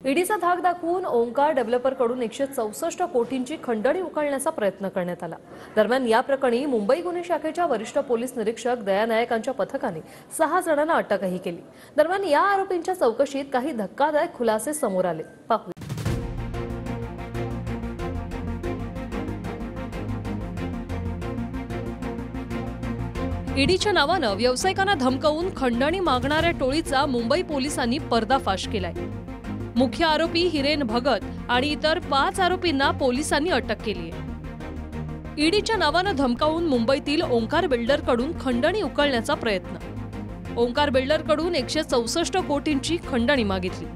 ईडीचा धाक दाखवून ओंकार डेव्हलपरकडून 164 कोटींची खंडणी उकळण्याचा प्रयत्न करण्यात आला। दरम्यान या प्रकरणी मुंबई गुन्हे शाखेच्या वरिष्ठ पोलीस निरीक्षक दया नायकांच्या पथकाने 6 जणांना अटकही केली। दरम्यान या आरोपींच्या चौकशीत काही धक्कादायक खुलासे समोर आले। पाहूया। ईडीच्या नावानं व्यावसायिकांना धमकावून खंडणी मागणाऱ्या टोळीचा मुंबई पोलिसांनी पर्दाफाश केलाय। मुख्य आरोपी हिरेन भगत आणि इतर 5 आरोपींना पोलिसांनी अटक केली आहे। ईडीच्या नावानं धमकावून मुंबईतील ओंकार बिल्डरकडून खंडणी उकळण्याचा प्रयत्न। ओंकार बिल्डरकडून 164 कोटींची खंडणी मागितली।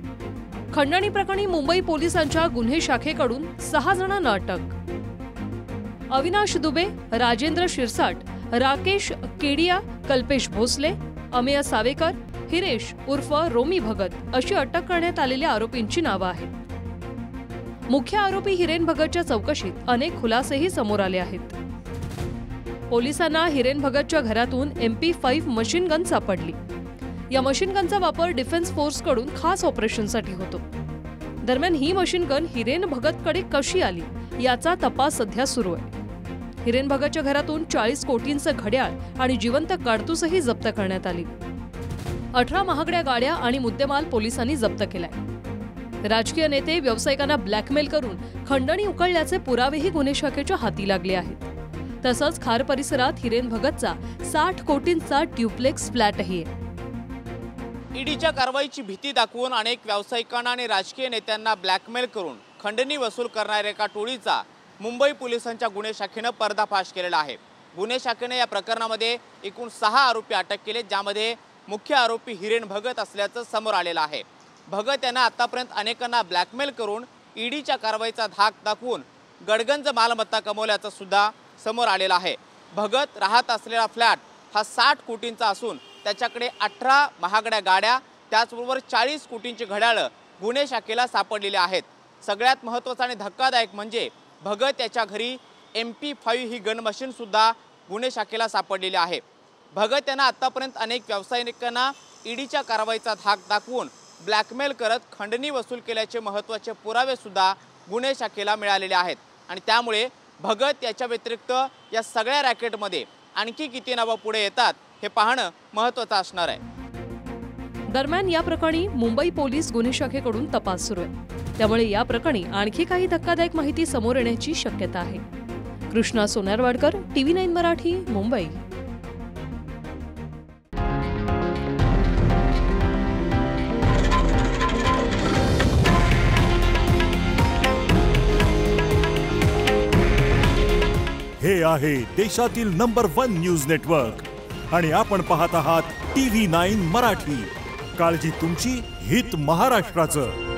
खंडणी प्रकरणी मुंबई पोलिसांच्या गुन्हे शाखेकडून 6 जणांना अटक। अविनाश दुबे, राजेंद्र शिरसाट, राकेश केडिया, कल्पेश भोसले, अमेय सावेकर, हिरेश उर्फ रोमी भगत अशी अटक करण्यात आलेल्या आरोपींची नावं आहेत। मुख्य आरोपी हिरेन भगतच्या चौकशीत अनेक खुलासेही समोर आले आहेत। पोलिसांना हिरेन भगतच्या घरातून MP5 मशीन गन सापडली। या मशीन गनचा वापर डिफेन्स फोर्सकडून खास ऑपरेशनसाठी होतो। दरम्यान ही मशीन गन हिरेन भगतकडे कशी आली याचा तपास सध्या सुरू आहे। हिरेन भगतच्या घरातून 40 कोटींचं घड्याळ आणि जिवंत काडतूसही जप्त करण्यात आली। 18 महागड्या गाड्या आणि मुद्देमाल पोलिसांनी जप्त केलाय। राजकीय नेते व्यावसायिकांना ब्लॅकमेल करून खंडणी उकळल्याचे पुरावेही गुन्हे शाखेच्या हाती लागले आहेत। तसंच खार परिसरात हिरेन भगतचा 60 कोटींचा ड्युप्लेक्स फ्लॅटही आहे। ईडीच्या कारवाईची भीती दाखवून अनेक व्यावसायिकांना आणि राजकीय नेत्यांना ब्लॅकमेल करून खंडणी वसूल करणाऱ्या एका टोळीचा मुंबई पोलिसांच्या गुन्हे शाखेने पर्दाफाश केलेला आहे। गुन्हे शाखेने या प्रकरणामध्ये एकूण 6 आरोपी अटक केले, ज्यामध्ये मुख्य आरोपी हिरेन भगत असल्याचं समोर आलेलं आहे। भगत यांना आतापर्यंत अनेकांना ब्लॅकमेल करून ईडीच्या कारवाईचा धाक दाखवून गडगंज मालमत्ता कमवल्याचं सुद्धा समोर आलेलं आहे। भगत राहत असलेला फ्लॅट हा 60 कोटींचा असून त्याच्याकडे 18 महागड्या गाड्या त्याचबरोबर 40 कोटींची घड्याळं गुन्हे शाखेला सापडलेली आहेत। सगळ्यात महत्त्वाचं आणि धक्कादायक म्हणजे भगत याच्या घरी MP5 ही गन मशीन सुद्धा गुन्हे शाखेला सापडलेली आहे। भगत यांना आतापर्यंत अनेक व्यावसायिकांना ईडीच्या कारवाईचा धाक दाखवून ब्लॅकमेल करत खंडणी वसूल केल्याचे महत्त्वाचे पुरावे सुद्धा गुन्हे शाखेला मिळालेले आहेत आणि त्यामुळे भगत याच्या व्यतिरिक्त या सगळ्या रॅकेटमध्ये आणखी किती नावं पुढे येतात हे पाहणं महत्त्वाचं असणार आहे। दरम्यान या प्रकरणी मुंबई पोलीस गुन्हे शाखेकडून तपास सुरू आहे। त्यामुळे या प्रकरणी आणखी काही धक्कादायक माहिती समोर येण्याची शक्यता आहे। कृष्णा सोनारवाडकर, TV9 मराठी, मुंबई। हे आहे देशातील नंबर 1 न्यूज नेटवर्क आणि आपण पाहत आहात TV9 मराठी। काळजी तुमची, हित महाराष्ट्राचं।